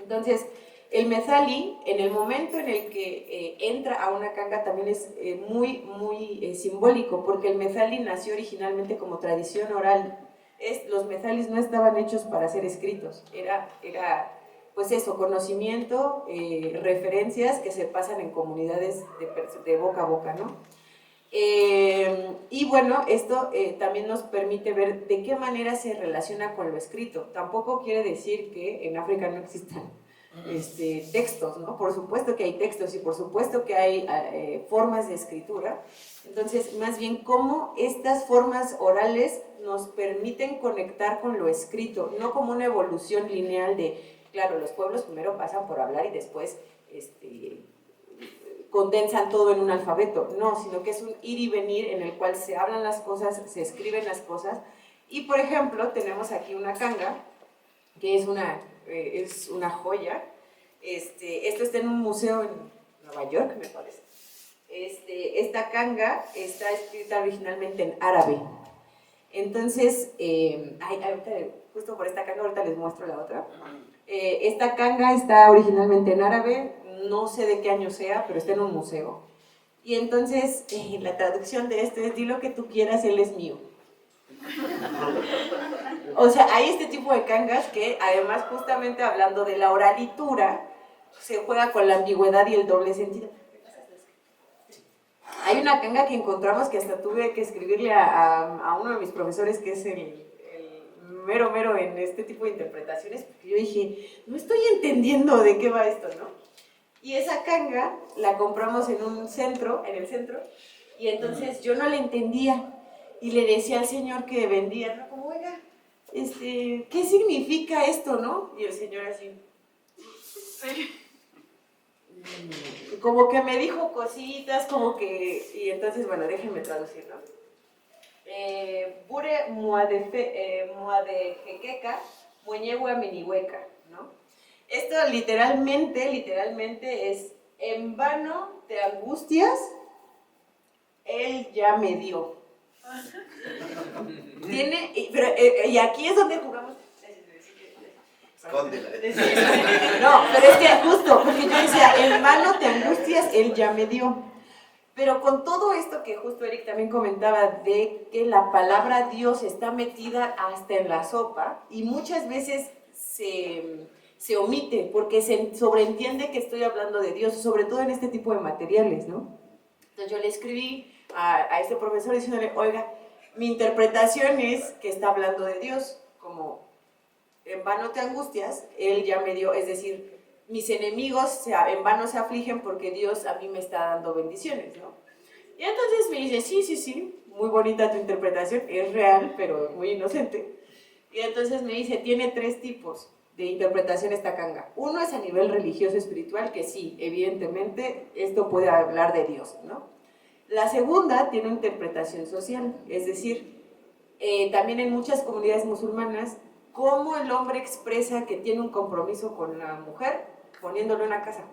B: Entonces, el methali, en el momento en el que entra a una canga, también es muy simbólico, porque el methali nació originalmente como tradición oral. Los methalis no estaban hechos para ser escritos, era pues eso, conocimiento, referencias que se pasan en comunidades de boca a boca, ¿no? Y bueno, esto también nos permite ver de qué manera se relaciona con lo escrito. Tampoco quiere decir que en África no existan textos, ¿no? Por supuesto que hay textos y por supuesto que hay formas de escritura. Entonces, más bien, cómo estas formas orales nos permiten conectar con lo escrito, no como una evolución lineal de, claro, los pueblos primero pasan por hablar y después condensan todo en un alfabeto, no, sino que es un ir y venir en el cual se hablan las cosas, se escriben las cosas. Y por ejemplo, tenemos aquí una canga, que es una joya. Esto está en un museo en Nueva York, me parece. Esta canga está escrita originalmente en árabe. Entonces, justo por esta canga, ahorita les muestro la otra. Esta canga está originalmente en árabe, no sé de qué año sea, pero está en un museo. Y entonces, la traducción de esto es: di lo que tú quieras, él es mío. O sea, hay este tipo de cangas que, además, justamente hablando de la oralitura, se juega con la ambigüedad y el doble sentido. Hay una canga que encontramos que hasta tuve que escribirle a uno de mis profesores, que es el mero en este tipo de interpretaciones, porque yo dije, no estoy entendiendo de qué va esto, ¿no? Y esa canga la compramos en el centro, y entonces yo no la entendía, y le decía al señor que vendía, ¿no? Como, oiga, ¿qué significa esto, no? Y el señor así, como que me dijo cositas, y entonces, bueno, déjenme traducir, ¿no? Bure muadejequeca, mueñehue minihueca, ¿no? Esto literalmente es: en vano te angustias, él ya me dio. Y aquí es donde jugamos.
A: Escóndela.
B: No, pero es que justo, porque yo decía, en vano te angustias, él ya me dio. Pero con todo esto que justo Eric también comentaba, de que la palabra Dios está metida hasta en la sopa, y muchas veces se omite, porque se sobreentiende que estoy hablando de Dios, sobre todo en este tipo de materiales, ¿no? Entonces yo le escribí a este profesor diciéndole, oiga, mi interpretación es que está hablando de Dios, como en vano te angustias, él ya me dio, es decir, mis enemigos en vano se afligen porque Dios a mí me está dando bendiciones, ¿no? Y entonces me dice, sí, muy bonita tu interpretación, es real, pero muy inocente. Y entonces me dice, tiene 3 tipos de interpretación esta canga. Uno es a nivel religioso espiritual, que sí, evidentemente esto puede hablar de Dios, ¿no? La segunda tiene una interpretación social, es decir, también en muchas comunidades musulmanas, cómo el hombre expresa que tiene un compromiso con la mujer poniéndolo en la casa.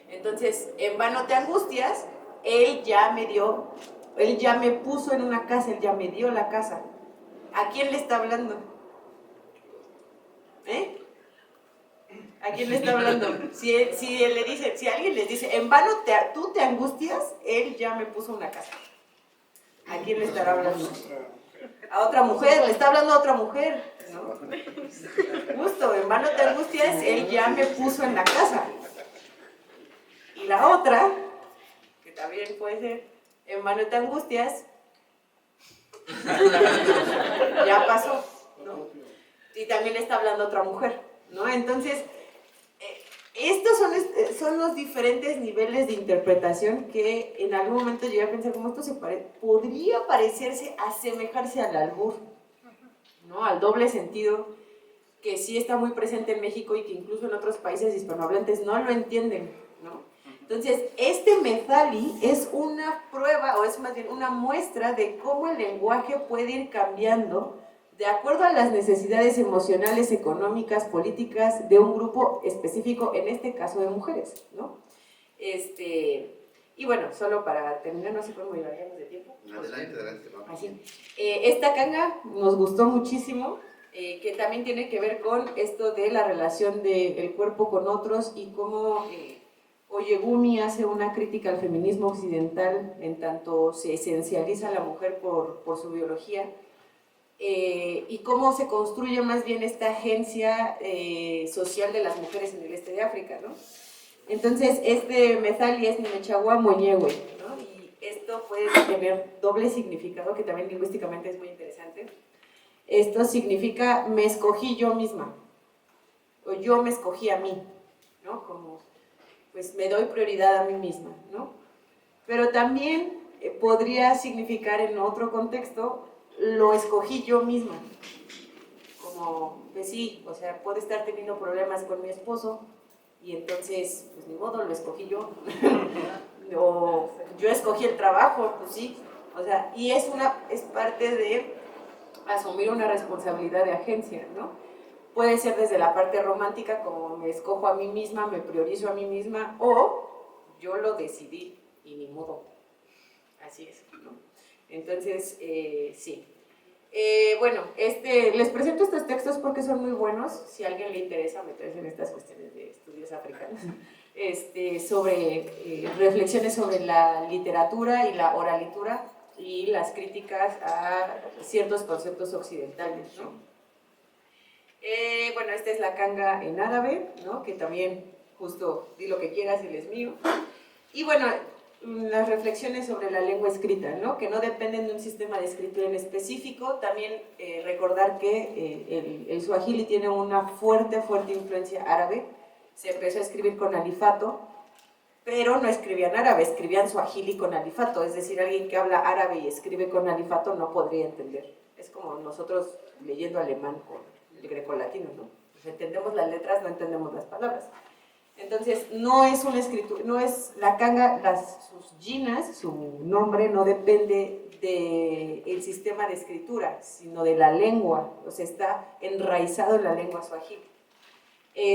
B: Entonces, en vano te angustias, él ya me puso en una casa, él ya me dio la casa. ¿A quién le está hablando? ¿A quién le está hablando? Si alguien les dice, en vano tú te angustias, él ya me puso una casa. ¿A quién le estará hablando? A otra mujer, le está hablando a otra mujer, ¿no? Justo, en vano te angustias, él ya me puso en la casa. Y la otra, que también puede ser, en vano te angustias, ya pasó, ¿no? Y también está hablando otra mujer, ¿no? Entonces, estos son los diferentes niveles de interpretación que en algún momento llegué a pensar cómo esto podría parecerse, asemejarse al albur, ¿no? Al doble sentido que sí está muy presente en México y que incluso en otros países hispanohablantes no lo entienden, ¿no? Entonces, este Methali es una prueba, o es más bien una muestra de cómo el lenguaje puede ir cambiando de acuerdo a las necesidades emocionales, económicas, políticas de un grupo específico, en este caso de mujeres, ¿no? Y bueno, solo para terminar, no sé cómo llevaríamos de tiempo.
A: Adelante, vamos.
B: Así. Esta canga nos gustó muchísimo, que también tiene que ver con esto de la relación del cuerpo con otros y cómo Oyegumi hace una crítica al feminismo occidental en tanto se esencializa a la mujer por su biología, y cómo se construye más bien esta agencia social de las mujeres en el este de África, ¿no? Entonces, este Methali es Nimechagua Moñehue, ¿no? Y esto puede tener doble significado, que también lingüísticamente es muy interesante. Esto significa me escogí yo misma, o yo me escogí a mí, ¿no? Como, pues me doy prioridad a mí misma, ¿no? Pero también podría significar en otro contexto, lo escogí yo misma, como, pues sí, o sea, puedo estar teniendo problemas con mi esposo y entonces, pues ni modo, lo escogí yo, o yo escogí el trabajo, pues sí, o sea, y es parte de asumir una responsabilidad de agencia, ¿no? Puede ser desde la parte romántica, como me escojo a mí misma, me priorizo a mí misma, o yo lo decidí y ni modo, así es, ¿no? Entonces, sí. Bueno, les presento estos textos porque son muy buenos, si a alguien le interesa meterse en estas cuestiones de estudios africanos, sobre reflexiones sobre la literatura y la oralitura y las críticas a ciertos conceptos occidentales, ¿no? Bueno, esta es la canga en árabe, ¿no? Que también, justo, di lo que quieras, él es mío. Y bueno, las reflexiones sobre la lengua escrita, ¿no? Que no dependen de un sistema de escritura en específico. También recordar que el suajili tiene una fuerte influencia árabe. Se empezó a escribir con alifato, pero no escribían árabe, escribían suajili con alifato. Es decir, alguien que habla árabe y escribe con alifato no podría entender. Es como nosotros leyendo alemán con el grecolatino, ¿no? Pues entendemos las letras, no entendemos las palabras. Entonces, no es una escritura, no es la canga, sus yinas, su nombre no depende del sistema de escritura, sino de la lengua, o sea, está enraizado en la lengua suajili.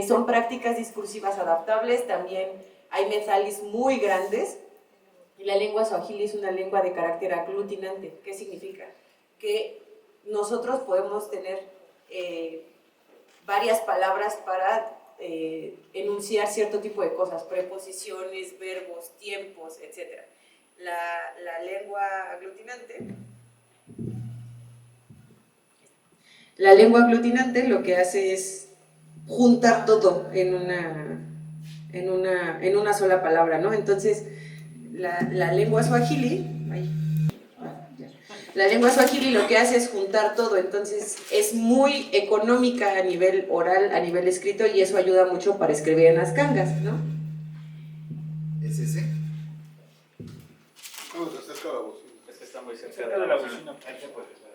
B: Son prácticas discursivas adaptables, también hay methalis muy grandes, y la lengua suajili es una lengua de carácter aglutinante. ¿Qué significa? Que nosotros podemos tener varias palabras para enunciar cierto tipo de cosas, preposiciones, verbos, tiempos, etc. La lengua aglutinante lo que hace es juntar todo en una sola palabra, ¿no? Entonces, la lengua suajili, la lengua suajili lo que hace es juntar todo, entonces es muy económica a nivel oral, a nivel escrito, y eso ayuda mucho para escribir en las cangas, ¿no?
A: ¿Es ese?
D: Vamos a acercar la bocina.
E: Es que está muy cerca de la bocina.
A: Hay que ponerla.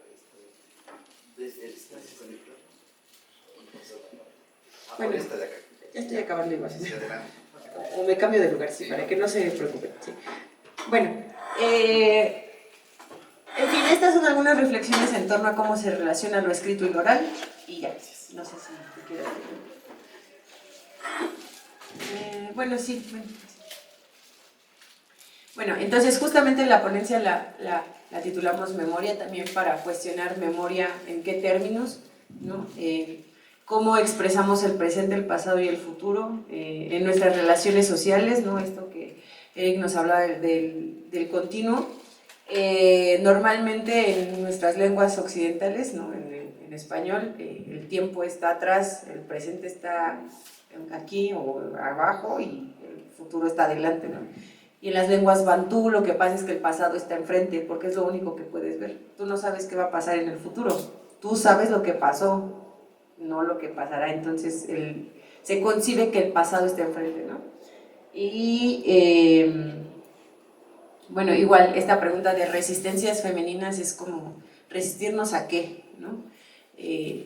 A: Desde el conector.
B: Bueno,
A: Esta de acá.
B: Ya estoy acabando igual.
A: Sí, adelante.
B: O me cambio de lugar, sí, para que no se preocupen. Sí. Bueno, en fin, estas son algunas reflexiones en torno a cómo se relaciona lo escrito y lo oral, y ya, no sé si te quieres... bueno, sí. Bueno, entonces justamente la ponencia la titulamos Memoria, también para cuestionar memoria en qué términos, ¿no? Cómo expresamos el presente, el pasado y el futuro en nuestras relaciones sociales, ¿no? Esto que Eric nos hablaba del continuo. Normalmente en nuestras lenguas occidentales, ¿no? En español, el tiempo está atrás, el presente está aquí o abajo y el futuro está adelante, ¿no? Y en las lenguas bantú lo que pasa es que el pasado está enfrente, porque es lo único que puedes ver. Tú no sabes qué va a pasar en el futuro, tú sabes lo que pasó, no lo que pasará. Entonces se concibe que el pasado está enfrente, ¿no? Y bueno, igual esta pregunta de resistencias femeninas es como resistirnos a qué, ¿no?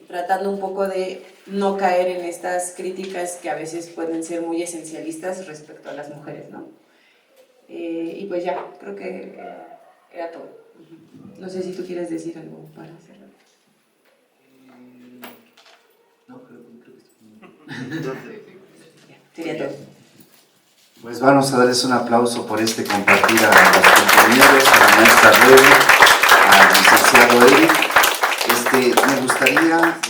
B: Tratando un poco de no caer en estas críticas que a veces pueden ser muy esencialistas respecto a las mujeres, ¿no? Y pues ya, creo que era todo. No sé si tú quieres decir algo para cerrar.
C: No, creo que
B: Sería todo.
A: Pues vamos a darles un aplauso por este compartir a los compañeros, a la maestra Rebe, al licenciado Eric. Me gustaría